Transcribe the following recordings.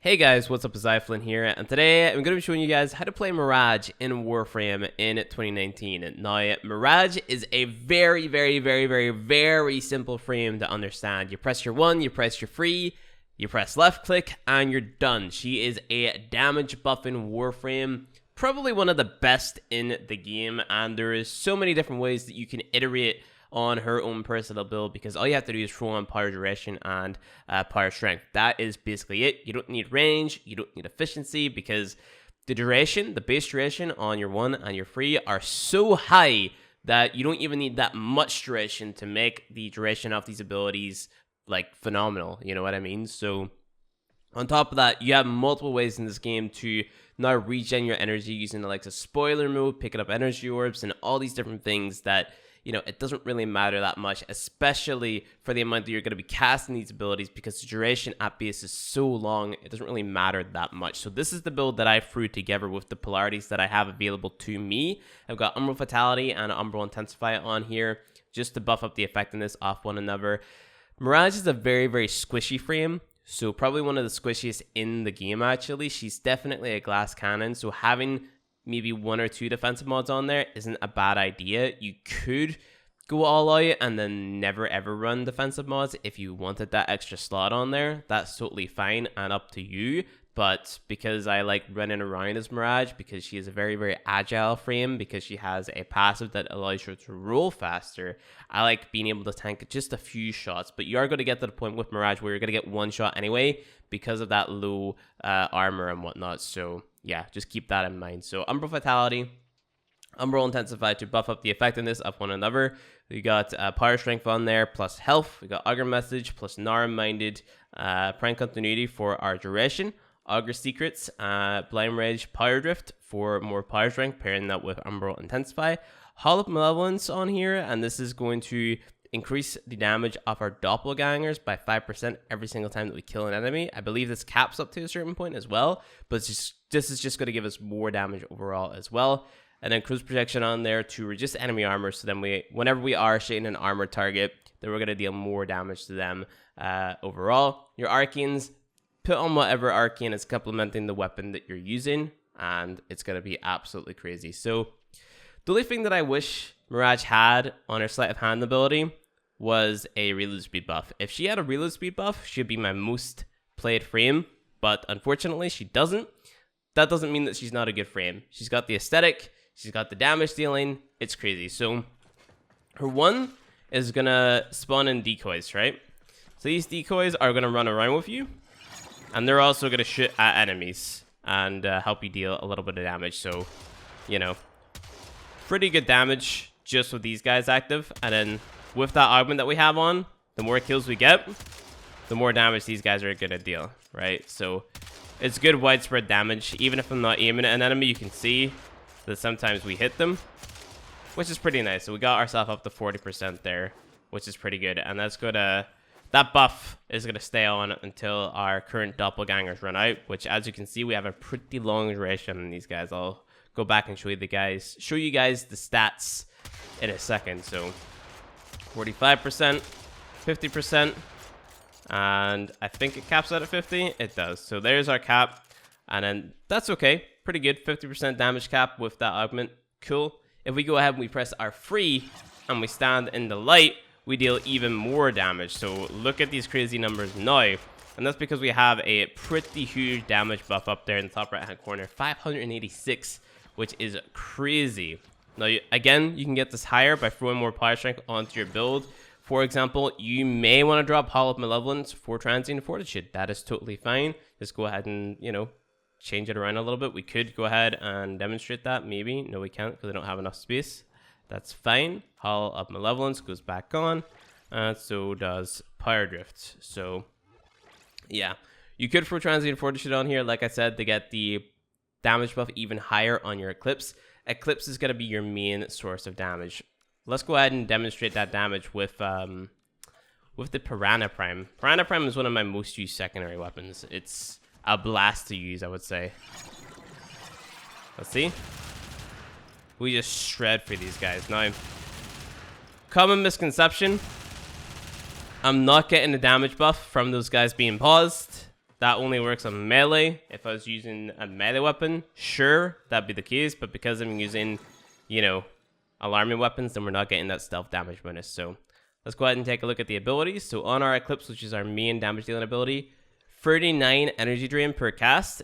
Hey guys, what's up? It's Flynn here, and today I'm going to be showing you guys how to play Mirage in Warframe in 2019. Now, Mirage is a very simple frame to understand. You press your 1, you press your 3, you press left click, and you're done. She is a damage buffing Warframe, probably one of the best in the game, and there is so many different ways that you can iterate on her own personal build, because all you have to do is throw on power duration and power strength. That is basically it. You don't need range, you don't need efficiency, because the duration, the base duration on your 1 and your 3 are so high that you don't even need that much duration to make the duration of these abilities like phenomenal. You know what I mean? So on top of that, you have multiple ways in this game to now regen your energy using the likes of spoiler mode, picking up energy orbs, and all these different things that, you know, it doesn't really matter that much, especially for the amount that you're going to be casting these abilities, because the duration at base is so long, it doesn't really matter that much. So this is the build that I threw together with the polarities that I have available to me. I've got Umbral Fatality and Umbral Intensify on here just to buff up the effectiveness off one another. Mirage is a very squishy frame, so probably one of the squishiest in the game actually. She's definitely a glass cannon, so having maybe 1 or 2 defensive mods on there isn't a bad idea. You could go all out and then never ever run defensive mods if you wanted that extra slot on there. That's totally fine and up to you. But because I like running around as Mirage, because she is a very agile frame, because she has a passive that allows her to roll faster, I like being able to tank just a few shots. But you are going to get to the point with Mirage where you're going to get 1 shot anyway because of that low armor and whatnot. So yeah, just keep that in mind. So Umbral Fatality, Umbral Intensify to buff up the effectiveness of one another. We got Power Strength on there, plus Health. We got Augur Message, plus Narrow-Minded Prime Continuity for our duration. Augur Secrets, Blind Rage, Power Drift for more Power Strength, pairing that with Umbral Intensify. Hall of Malevolence on here, and this is going to increase the damage of our doppelgangers by 5% every single time that we kill an enemy. I believe this caps up to a certain point as well, but this is just going to give us more damage overall as well. And then Cruise Protection on there to reduce enemy armor, so then whenever we are shooting an armored target, then we're going to deal more damage to them overall. Your Arcanes, put on whatever arcane is complementing the weapon that you're using, and it's going to be absolutely crazy. So the only thing that I wish Mirage had on her sleight of hand ability was a reload speed buff. If she had a reload speed buff, she'd be my most played frame, but unfortunately she doesn't. That doesn't mean that she's not a good frame. She's got the aesthetic, she's got the damage dealing, it's crazy. So her 1 is gonna spawn in decoys, right? So these decoys are gonna run around with you, and they're also gonna shoot at enemies and help you deal a little bit of damage. So, you know, pretty good damage just with these guys active. And then with that augment that we have on, the more kills we get, the more damage these guys are gonna deal, right? So it's good widespread damage. Even if I'm not aiming at an enemy, you can see that sometimes we hit them, which is pretty nice. So we got ourselves up to 40% there, which is pretty good. And that's gonna, that buff is gonna stay on until our current doppelgangers run out, which, as you can see, we have a pretty long duration on these guys. I'll go back and show you guys the stats in a second. So 45%, 50%, and I think it caps out at 50. It does. So there's our cap, and then that's okay, pretty good. 50% damage cap with that augment, cool. If we go ahead and we press our 3 and we stand in the light, we deal even more damage. So look at these crazy numbers now, and that's because we have a pretty huge damage buff up there in the top right hand corner, 586, which is crazy. Now, again, you can get this higher by throwing more power strength onto your build. For example, you may want to drop Hall of Malevolence for Transient Fortitude. That is totally fine. Just go ahead and, you know, change it around a little bit. We could go ahead and demonstrate that, maybe. No, we can't because I don't have enough space. That's fine. Hall of Malevolence goes back on, and so does Power Drift. So, yeah. You could throw Transient Fortitude on here, like I said, to get the damage buff even higher on your Eclipse. Eclipse is going to be your main source of damage. Let's go ahead and demonstrate that damage with the Piranha Prime. Piranha Prime is one of my most used secondary weapons. It's a blast to use, I would say. Let's see. We just shred for these guys. Now, common misconception, I'm not getting the damage buff from those guys being paused. that only works on melee. If I was using a melee weapon, sure, that'd be the case. But because I'm using, you know, alarming weapons, then we're not getting that stealth damage bonus. So let's go ahead and take a look at the abilities. So on our Eclipse, which is our main damage dealing ability, 39 energy drain per cast.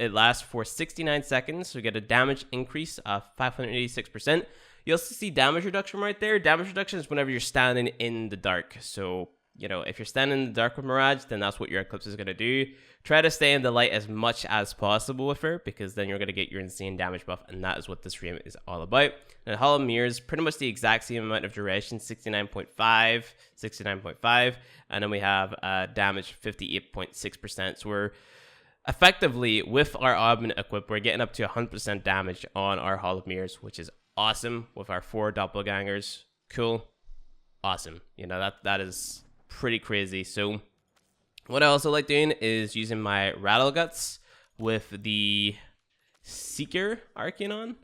It lasts for 69 seconds. So we get a damage increase of 586%. You also see damage reduction right there. Damage reduction is whenever you're standing in the dark. So, you know, if you're standing in the dark with Mirage, then that's what your Eclipse is going to do. Try to stay in the light as much as possible with her, because then you're going to get your insane damage buff, and that is what this frame is all about. And Hollow Mirrors, pretty much the exact same amount of duration, 69.5, and then we have damage 58.6%. So we're effectively, with our Augment equip, we're getting up to 100% damage on our Hollow Mirrors, which is awesome with our 4 doppelgangers. Cool. Awesome. You know, that is pretty crazy. So what I also like doing is using my Rattle Guts with the Seeker Arcane on.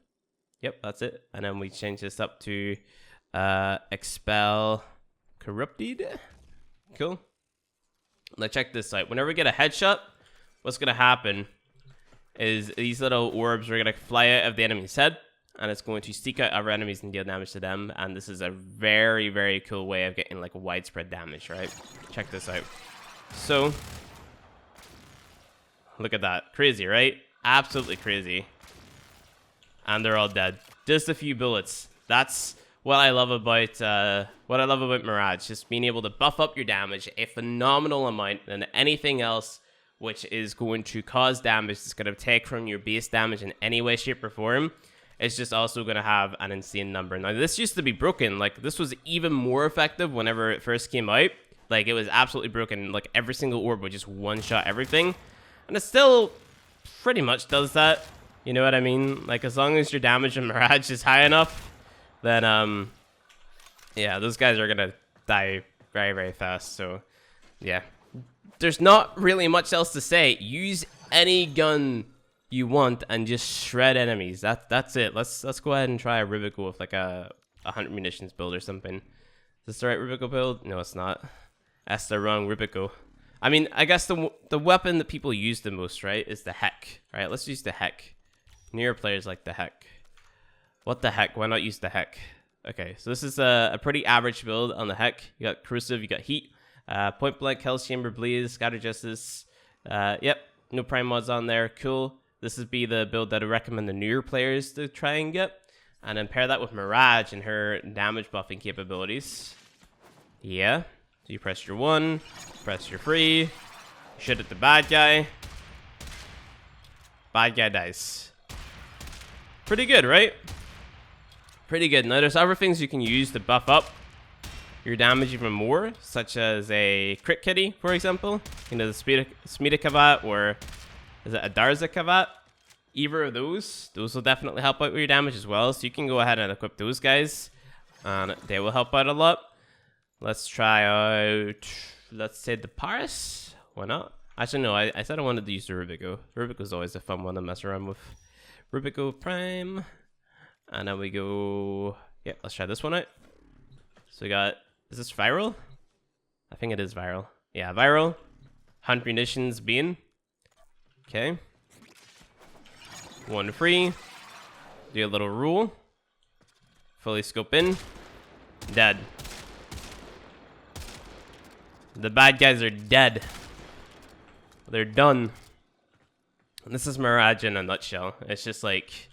Yep, that's it. And then we change this up to Expel Corrupted. Cool. Now check this out. Whenever we get a headshot, what's going to happen is these little orbs are going to fly out of the enemy's head, and it's going to seek out other enemies and deal damage to them. And this is a very, very cool way of getting like widespread damage, right? Check this out. So, look at that. Crazy, right? Absolutely crazy. And they're all dead. Just a few bullets. That's what I love about Mirage. Just being able to buff up your damage a phenomenal amount than anything else, which is going to cause damage. It's going to take from your base damage in any way, shape, or form. It's just also going to have an insane number. Now, this used to be broken. Like, this was even more effective whenever it first came out. Like, it was absolutely broken. Like, every single orb would just one-shot everything. And it still pretty much does that. You know what I mean? Like, as long as your damage in Mirage is high enough, then, yeah, those guys are going to die very, very fast. So, yeah. There's not really much else to say. Use any gun you want and just shred enemies. That's it. Let's go ahead and try a Rubico with like a 100 munitions build or something. Is this the right Rubico build? No, it's not. That's the wrong Rubico. I mean, I guess the weapon that people use the most, right, is the Heck. Right, let's use the Heck. Newer players like the Heck. What the heck? Why not use the Heck? Okay, so this is a pretty average build on the Heck. You got Corrosive, you got Heat, Point Blank, Hell's Chamber, Blaze, Scatter Justice. Yep, no prime mods on there. Cool. This would be the build that I recommend the newer players to try and get. And then pair that with Mirage and her damage buffing capabilities. Yeah. So you press your 1, press your 3, shoot at the bad guy. Bad guy dies. Pretty good, right? Pretty good. Now there's other things you can use to buff up your damage even more, such as a Crit Kitty, for example. You know, the Smita Kavat, or is it a Darza Kavat? Either of those will definitely help out with your damage as well. So you can go ahead and equip those guys, and they will help out a lot. Let's try out, let's say, the Paris. Why not? Actually, no, I said I wanted to use the Rubico. Rubico's always a fun one to mess around with. Rubico Prime. And then we go, yeah, let's try this one out. So we got, is this viral? I think it is viral. Yeah, viral. 100 munitions being. Okay. 1 free. Do a little rule. Fully scope in. Dead. The bad guys are dead. They're done. And this is Mirage in a nutshell. It's just like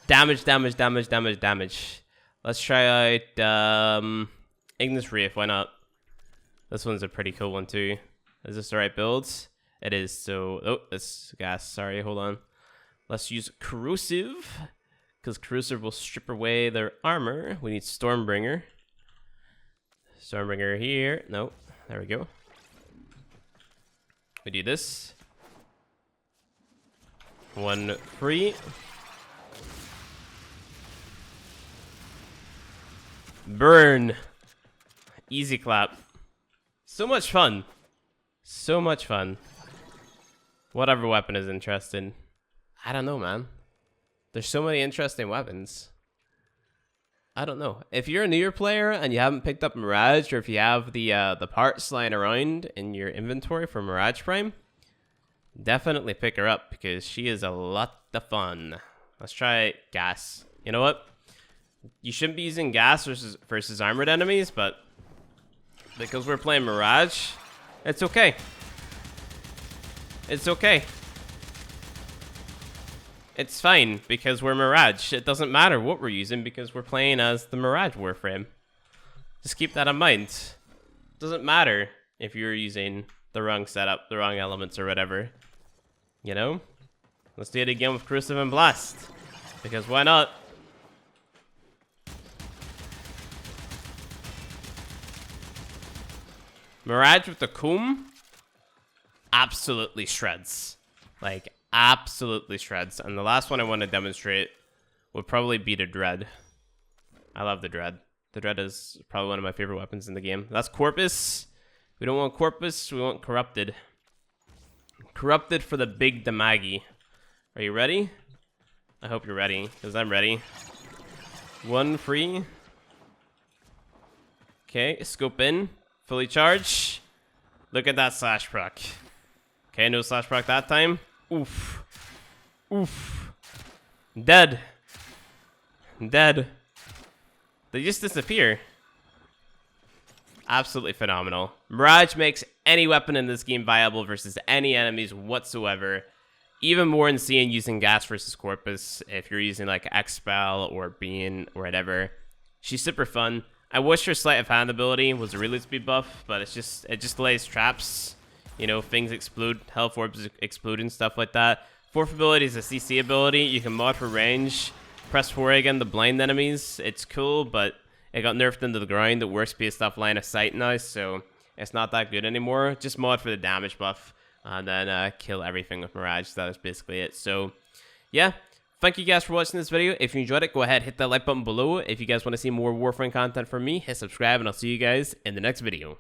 damage, damage, damage, damage, damage. Let's try out Ignis Wraith. Why not? This one's a pretty cool one too. Is this the right build? It is. So, oh, it's gas. Sorry, hold on. Let's use Corrosive, because Corrosive will strip away their armor. We need Stormbringer. Stormbringer here. No, there we go. We do this. 1 free. Burn. Easy clap. So much fun. So much fun. Whatever weapon is interesting. I don't know, man. There's so many interesting weapons. I don't know. If you're a newer player and you haven't picked up Mirage, or if you have the parts lying around in your inventory for Mirage Prime, Definitely pick her up because she is a lot of fun. Let's try gas. You know what? You shouldn't be using gas versus armored enemies, but because we're playing Mirage, it's okay. It's okay. It's fine because we're Mirage. It doesn't matter what we're using because we're playing as the Mirage Warframe. Just keep that in mind. It doesn't matter if you're using the wrong setup, the wrong elements, or whatever. You know? Let's do it again with Corrosive and Blast. Because why not? Mirage with the comb absolutely shreds. Like, absolutely shreds. And the last one I want to demonstrate would probably be the Dread. I love the Dread. The Dread is probably one of my favorite weapons in the game. That's Corpus. We don't want Corpus, we want Corrupted. Corrupted for the big damage. Are you ready? I hope you're ready, because I'm ready. One free. Okay, scope in. Fully charge. Look at that slash proc. Okay, no slash proc that time. Oof. Oof. Dead. Dead. They just disappear. Absolutely phenomenal. Mirage makes any weapon in this game viable versus any enemies whatsoever. Even more insane using gas versus Corpus if you're using like Expel or Bean or whatever. She's super fun. I wish her sleight of hand ability was a release speed buff, but it just lays traps. You know, things explode, health orbs explode and stuff like that. Fourth ability is a CC ability. You can mod for range. Press 4 again to blind enemies. It's cool, but it got nerfed into the ground. It works based off line of sight now, so it's not that good anymore. Just mod for the damage buff, and then kill everything with Mirage. That is basically it. So, yeah. Thank you guys for watching this video. If you enjoyed it, go ahead, hit that like button below. If you guys want to see more Warframe content from me, hit subscribe, and I'll see you guys in the next video.